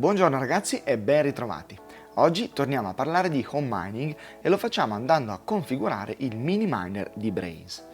Buongiorno ragazzi e ben ritrovati. Oggi torniamo a parlare di home mining e lo facciamo andando a configurare il mini miner di Brains.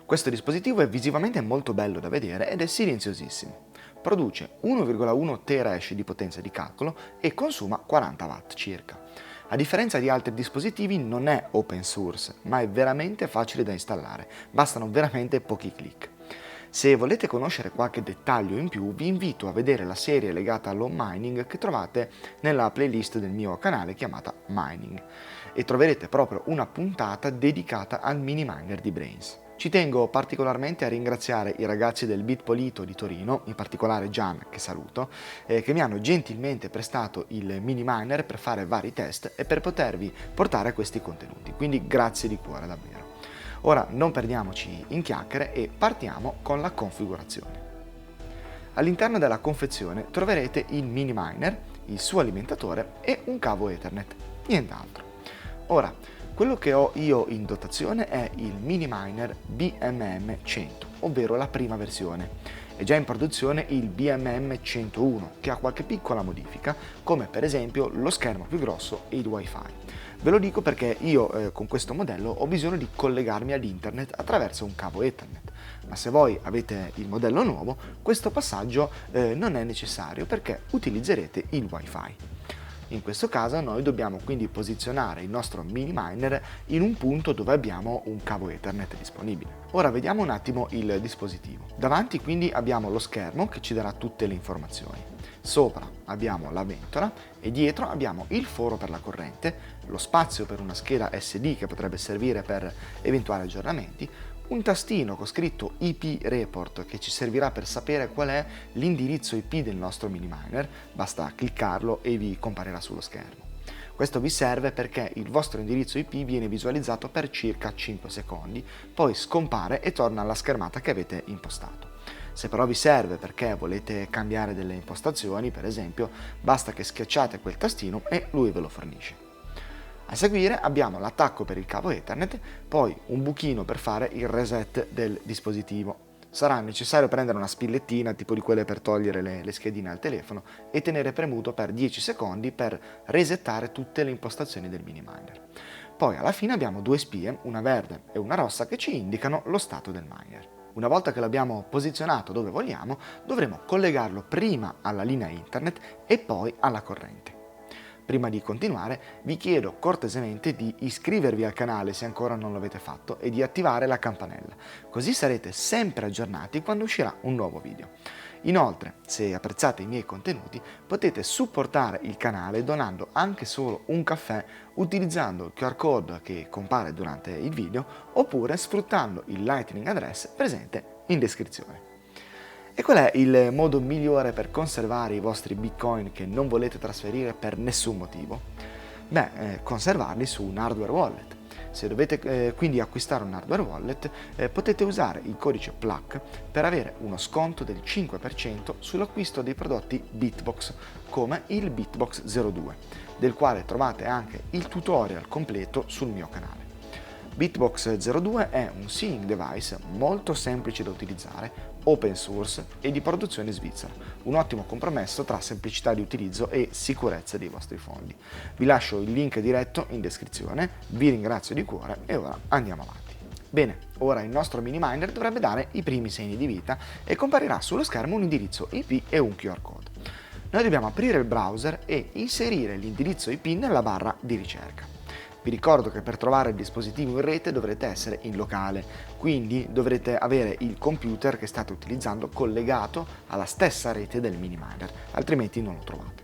Questo dispositivo è visivamente molto bello da vedere ed è silenziosissimo. Produce 1,1 terahash di potenza di calcolo e consuma 40 watt circa. A differenza di altri dispositivi non è open source, ma è veramente facile da installare, bastano veramente pochi clic. Se volete conoscere qualche dettaglio in più, vi invito a vedere la serie legata all'home mining che trovate nella playlist del mio canale chiamata Mining e troverete proprio una puntata dedicata al mini miner di Brains. Ci tengo particolarmente a ringraziare i ragazzi del Bitpolito di Torino, in particolare Gian, che saluto, che mi hanno gentilmente prestato il mini miner per fare vari test e per potervi portare questi contenuti, quindi grazie di cuore davvero. Ora non perdiamoci in chiacchiere e partiamo con la configurazione. All'interno della confezione troverete il mini miner, il suo alimentatore e un cavo Ethernet, nient'altro. Ora, quello che ho io in dotazione è il mini miner BMM 100, ovvero la prima versione. È già in produzione il BMM 101, che ha qualche piccola modifica, come per esempio lo schermo più grosso e il wifi. Ve lo dico perché io con questo modello ho bisogno di collegarmi ad internet attraverso un cavo Ethernet, ma se voi avete il modello nuovo questo passaggio non è necessario perché utilizzerete il wifi. In questo caso noi dobbiamo quindi posizionare il nostro mini miner in un punto dove abbiamo un cavo Ethernet disponibile. Ora vediamo un attimo il dispositivo. Davanti quindi abbiamo lo schermo che ci darà tutte le informazioni. Sopra abbiamo la ventola e dietro abbiamo il foro per la corrente, lo spazio per una scheda SD che potrebbe servire per eventuali aggiornamenti, un tastino con scritto IP Report che ci servirà per sapere qual è l'indirizzo IP del nostro mini miner, basta cliccarlo e vi comparirà sullo schermo. Questo vi serve perché il vostro indirizzo IP viene visualizzato per circa 5 secondi, poi scompare e torna alla schermata che avete impostato. Se però vi serve perché volete cambiare delle impostazioni, per esempio, basta che schiacciate quel tastino e lui ve lo fornisce. A seguire abbiamo l'attacco per il cavo Ethernet, poi un buchino per fare il reset del dispositivo. Sarà necessario prendere una spillettina tipo di quelle per togliere le schedine al telefono e tenere premuto per 10 secondi per resettare tutte le impostazioni del mini miner. Poi alla fine abbiamo due spie, una verde e una rossa, che ci indicano lo stato del miner. Una volta che l'abbiamo posizionato dove vogliamo, dovremo collegarlo prima alla linea internet e poi alla corrente. Prima di continuare vi chiedo cortesemente di iscrivervi al canale se ancora non l'avete fatto e di attivare la campanella, così sarete sempre aggiornati quando uscirà un nuovo video. Inoltre, se apprezzate i miei contenuti, potete supportare il canale donando anche solo un caffè utilizzando il QR code che compare durante il video oppure sfruttando il Lightning Address presente in descrizione. E qual è il modo migliore per conservare i vostri bitcoin che non volete trasferire per nessun motivo? Conservarli su un hardware wallet. Se dovete quindi acquistare un hardware wallet, potete usare il codice PLUCK per avere uno sconto del 5% sull'acquisto dei prodotti Bitbox, come il Bitbox 02, del quale trovate anche il tutorial completo sul mio canale. Bitbox 02 è un sealing device molto semplice da utilizzare, open source e di produzione svizzera, un ottimo compromesso tra semplicità di utilizzo e sicurezza dei vostri fondi. Vi lascio il link diretto in descrizione, vi ringrazio di cuore e ora andiamo avanti. Bene, ora il nostro mini miner dovrebbe dare i primi segni di vita e comparirà sullo schermo un indirizzo IP e un QR code. Noi dobbiamo aprire il browser e inserire l'indirizzo IP nella barra di ricerca. Vi ricordo che per trovare il dispositivo in rete dovrete essere in locale, quindi dovrete avere il computer che state utilizzando collegato alla stessa rete del mini miner, altrimenti non lo trovate.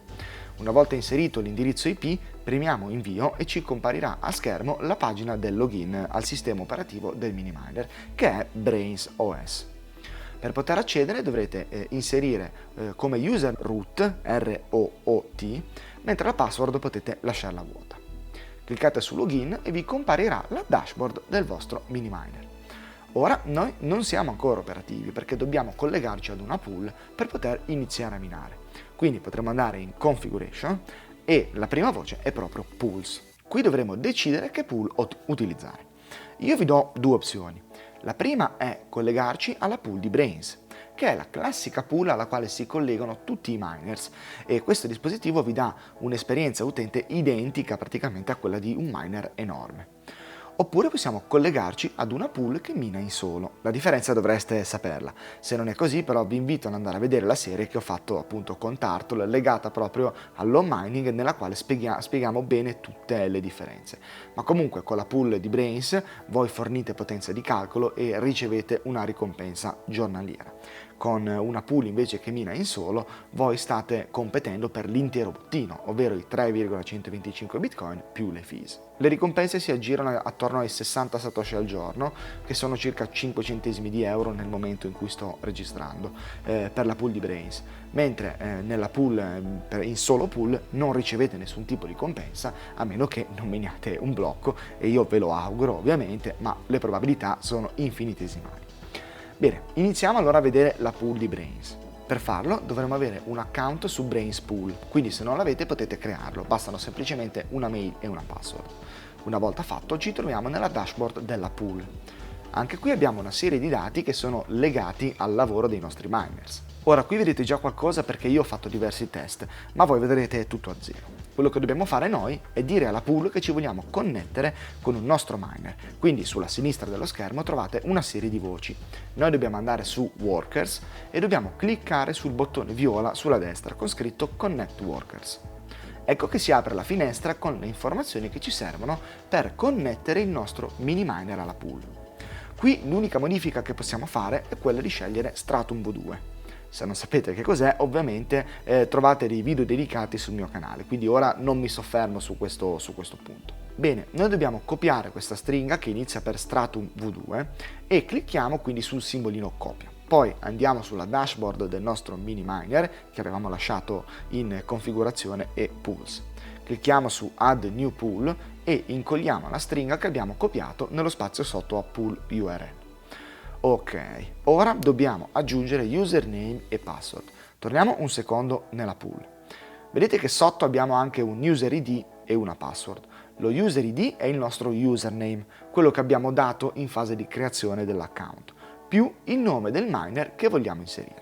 Una volta inserito l'indirizzo IP, premiamo invio e ci comparirà a schermo la pagina del login al sistema operativo del mini miner, che è Brains OS. Per poter accedere dovrete inserire come user root, ROOT, mentre la password potete lasciarla vuota. Cliccate su login e vi comparirà la dashboard del vostro mini miner. Ora noi non siamo ancora operativi perché dobbiamo collegarci ad una pool per poter iniziare a minare. Quindi potremo andare in configuration e la prima voce è proprio pools. Qui dovremo decidere che pool utilizzare. Io vi do due opzioni. La prima è collegarci alla pool di Brains. che è la classica pool alla quale si collegano tutti i miners, e questo dispositivo vi dà un'esperienza utente identica praticamente a quella di un miner enorme. Oppure possiamo collegarci ad una pool che mina in solo. La differenza dovreste saperla. Se non è così, però, vi invito ad andare a vedere la serie che ho fatto appunto con Turtle, legata proprio all'home mining, nella quale spieghiamo bene tutte le differenze. Ma comunque con la pool di Brains voi fornite potenza di calcolo e ricevete una ricompensa giornaliera. Con una pool invece che mina in solo, voi state competendo per l'intero bottino, ovvero i 3,125 bitcoin più le fees. Le ricompense si aggirano attorno ai 60 satoshi al giorno, che sono circa 5 centesimi di euro nel momento in cui sto registrando, per la pool di Brains, mentre nella pool, in solo pool, non ricevete nessun tipo di ricompensa, a meno che non miniate un blocco, e io ve lo auguro ovviamente, ma le probabilità sono infinitesimali. Bene, iniziamo allora a vedere la pool di Brains. Per farlo dovremo avere un account su Brains Pool, quindi se non l'avete potete crearlo, bastano semplicemente una mail e una password. Una volta fatto ci troviamo nella dashboard della pool. Anche qui abbiamo una serie di dati che sono legati al lavoro dei nostri miners. Ora qui vedete già qualcosa perché io ho fatto diversi test, ma voi vedrete tutto a zero. Quello che dobbiamo fare noi è dire alla pool che ci vogliamo connettere con un nostro miner, quindi sulla sinistra dello schermo trovate una serie di voci. Noi dobbiamo andare su Workers e dobbiamo cliccare sul bottone viola sulla destra con scritto Connect Workers. Ecco che si apre la finestra con le informazioni che ci servono per connettere il nostro mini miner alla pool. Qui l'unica modifica che possiamo fare è quella di scegliere Stratum V2. Se non sapete che cos'è, ovviamente trovate dei video dedicati sul mio canale, quindi ora non mi soffermo su questo punto. Bene, noi dobbiamo copiare questa stringa che inizia per Stratum V2 e clicchiamo quindi sul simbolino copia. Poi andiamo sulla dashboard del nostro mini miner che avevamo lasciato in configurazione e pools. Clicchiamo su Add New Pool e incolliamo la stringa che abbiamo copiato nello spazio sotto a Pool URL. Ok, ora dobbiamo aggiungere username e password. Torniamo un secondo nella pool. Vedete che sotto abbiamo anche un user ID e una password. Lo user ID è il nostro username, quello che abbiamo dato in fase di creazione dell'account, più il nome del miner che vogliamo inserire.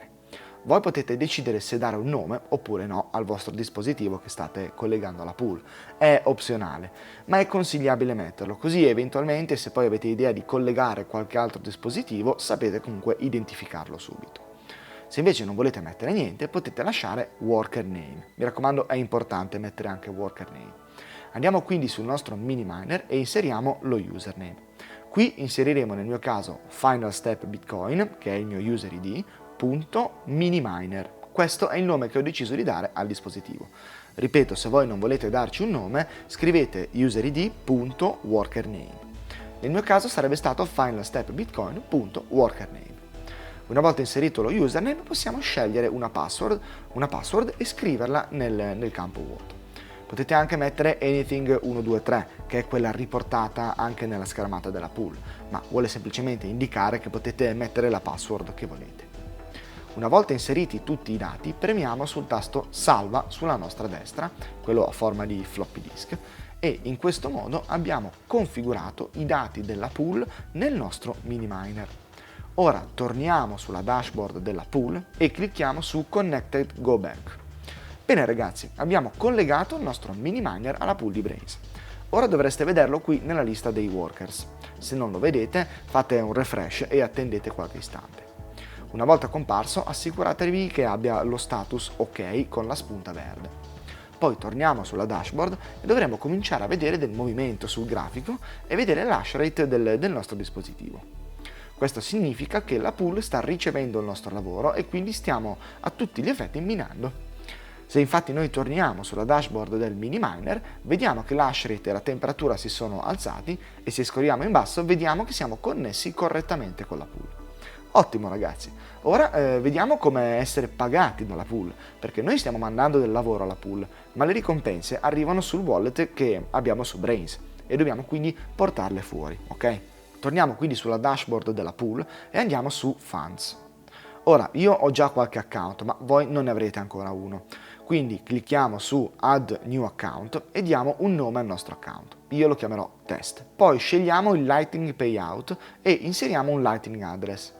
Voi potete decidere se dare un nome oppure no al vostro dispositivo che state collegando alla pool. È opzionale, ma è consigliabile metterlo, così eventualmente se poi avete idea di collegare qualche altro dispositivo sapete comunque identificarlo subito. Se invece non volete mettere niente potete lasciare worker name. Mi raccomando, è importante mettere anche worker name. Andiamo quindi sul nostro mini miner e inseriamo lo username. Qui inseriremo nel mio caso Final Step Bitcoin, che è il mio user ID, .miniminer. Questo è il nome che ho deciso di dare al dispositivo. Ripeto, se voi non volete darci un nome, scrivete userid.workername. Nel mio caso sarebbe stato finalstepbitcoin.workername. Una volta inserito lo username possiamo scegliere una password e scriverla nel campo vuoto. Potete anche mettere anything123, che è quella riportata anche nella schermata della pool, ma vuole semplicemente indicare che potete mettere la password che volete. Una volta inseriti tutti i dati, premiamo sul tasto Salva sulla nostra destra, quello a forma di floppy disk, e in questo modo abbiamo configurato i dati della pool nel nostro mini miner. Ora torniamo sulla dashboard della pool e clicchiamo su Connected Go Back. Bene ragazzi, abbiamo collegato il nostro mini miner alla pool di Brains. Ora dovreste vederlo qui nella lista dei workers. Se non lo vedete, fate un refresh e attendete qualche istante. Una volta comparso, assicuratevi che abbia lo status OK con la spunta verde. Poi torniamo sulla dashboard e dovremo cominciare a vedere del movimento sul grafico e vedere l'hash rate del nostro dispositivo. Questo significa che la pool sta ricevendo il nostro lavoro e quindi stiamo a tutti gli effetti minando. Se infatti noi torniamo sulla dashboard del mini miner, vediamo che l'hash rate e la temperatura si sono alzati e se scorriamo in basso vediamo che siamo connessi correttamente con la pool. Ottimo ragazzi, ora vediamo come essere pagati dalla pool, perché noi stiamo mandando del lavoro alla pool, ma le ricompense arrivano sul wallet che abbiamo su Brains e dobbiamo quindi portarle fuori, ok? Torniamo quindi sulla dashboard della pool e andiamo su Funds. Ora, io ho già qualche account, ma voi non ne avrete ancora uno, quindi clicchiamo su Add New Account e diamo un nome al nostro account. Io lo chiamerò Test. Poi scegliamo il Lightning Payout e inseriamo un Lightning Address.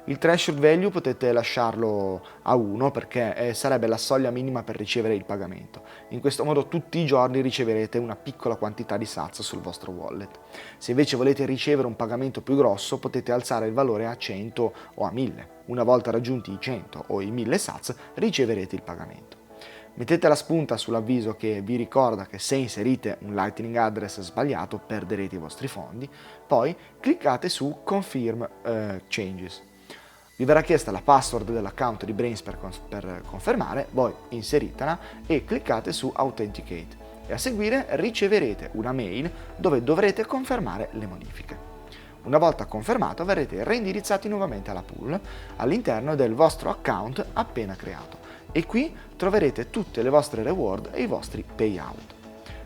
Il threshold value potete lasciarlo a 1 perché sarebbe la soglia minima per ricevere il pagamento. In questo modo tutti i giorni riceverete una piccola quantità di sats sul vostro wallet. Se invece volete ricevere un pagamento più grosso potete alzare il valore a 100 o a 1000. Una volta raggiunti i 100 o i 1000 sats riceverete il pagamento. Mettete la spunta sull'avviso che vi ricorda che se inserite un Lightning address sbagliato perderete i vostri fondi, poi cliccate su Confirm Changes. Vi verrà chiesta la password dell'account di Brains per confermare, voi inseritela e cliccate su Authenticate e a seguire riceverete una mail dove dovrete confermare le modifiche. Una volta confermato verrete reindirizzati nuovamente alla pool all'interno del vostro account appena creato e qui troverete tutte le vostre reward e i vostri payout.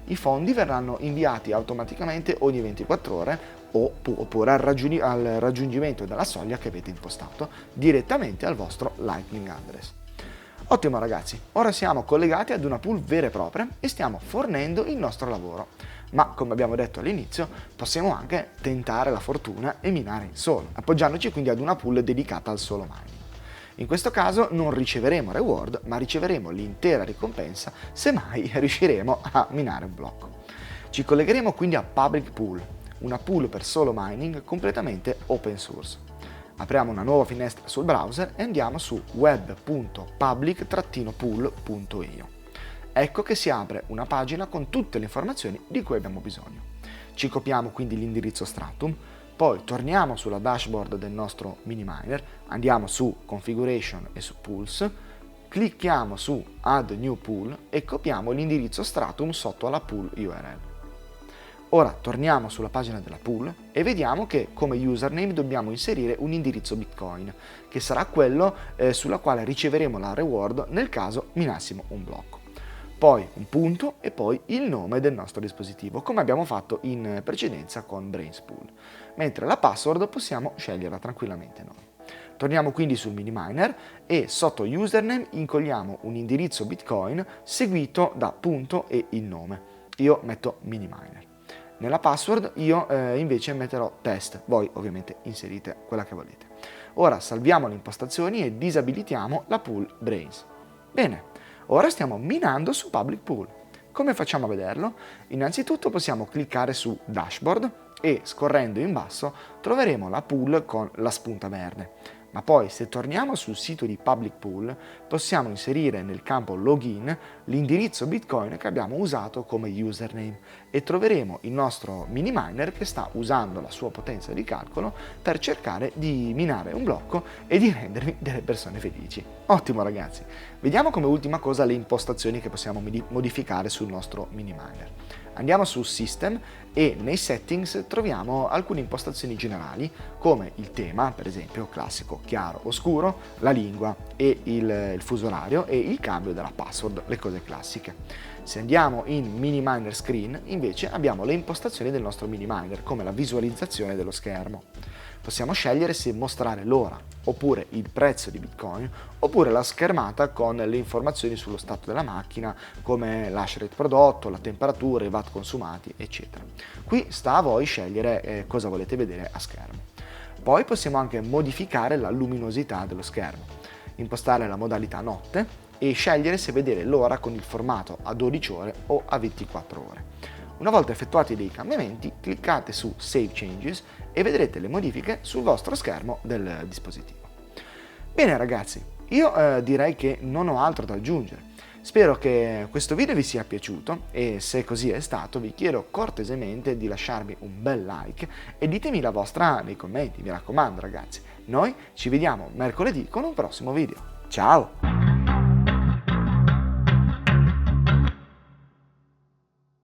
I fondi verranno inviati automaticamente ogni 24 ore oppure al raggiungimento della soglia che avete impostato direttamente al vostro Lightning address. Ottimo ragazzi, ora siamo collegati ad una pool vera e propria e stiamo fornendo il nostro lavoro. Ma come abbiamo detto all'inizio, possiamo anche tentare la fortuna e minare in solo, appoggiandoci quindi ad una pool dedicata al solo mining. In questo caso non riceveremo reward, ma riceveremo l'intera ricompensa se mai riusciremo a minare un blocco. Ci collegheremo quindi a Public Pool, una pool per solo mining completamente open source. Apriamo una nuova finestra sul browser e andiamo su web.public-pool.io. Ecco che si apre una pagina con tutte le informazioni di cui abbiamo bisogno. Ci copiamo quindi l'indirizzo Stratum, poi torniamo sulla dashboard del nostro mini miner, andiamo su Configuration e su Pools, clicchiamo su Add New Pool e copiamo l'indirizzo Stratum sotto alla pool URL. Ora torniamo sulla pagina della pool e vediamo che come username dobbiamo inserire un indirizzo Bitcoin, che sarà quello sulla quale riceveremo la reward nel caso minassimo un blocco. Poi un punto e poi il nome del nostro dispositivo, come abbiamo fatto in precedenza con Brains Pool, mentre la password possiamo sceglierla tranquillamente noi. Torniamo quindi sul mini miner e sotto username incolliamo un indirizzo Bitcoin seguito da punto e il nome. Io metto mini miner. Nella password io invece metterò test, voi ovviamente inserite quella che volete. Ora salviamo le impostazioni e disabilitiamo la pool Brains. Bene, ora stiamo minando su Public Pool. Come facciamo a vederlo? Innanzitutto possiamo cliccare su Dashboard e scorrendo in basso troveremo la pool con la spunta verde. Ma poi se torniamo sul sito di Public Pool possiamo inserire nel campo Login l'indirizzo Bitcoin che abbiamo usato come username e troveremo il nostro mini miner che sta usando la sua potenza di calcolo per cercare di minare un blocco e di rendervi delle persone felici. Ottimo ragazzi! Vediamo come ultima cosa le impostazioni che possiamo modificare sul nostro mini miner. Andiamo su System e nei Settings troviamo alcune impostazioni generali come il tema, per esempio classico, chiaro o scuro, la lingua e il fuso orario e il cambio della password, le cose classiche. Se andiamo in Mini Miner Screen invece abbiamo le impostazioni del nostro mini miner come la visualizzazione dello schermo. Possiamo scegliere se mostrare l'ora, oppure il prezzo di Bitcoin, oppure la schermata con le informazioni sullo stato della macchina, come l'hash rate prodotto, la temperatura, i watt consumati, eccetera. Qui sta a voi scegliere cosa volete vedere a schermo. Poi possiamo anche modificare la luminosità dello schermo, impostare la modalità notte e scegliere se vedere l'ora con il formato a 12 ore o a 24 ore. Una volta effettuati dei cambiamenti, cliccate su Save Changes e vedrete le modifiche sul vostro schermo del dispositivo. Bene ragazzi, io direi che non ho altro da aggiungere. Spero che questo video vi sia piaciuto e se così è stato vi chiedo cortesemente di lasciarmi un bel like e ditemi la vostra nei commenti, mi raccomando ragazzi. Noi ci vediamo mercoledì con un prossimo video. Ciao!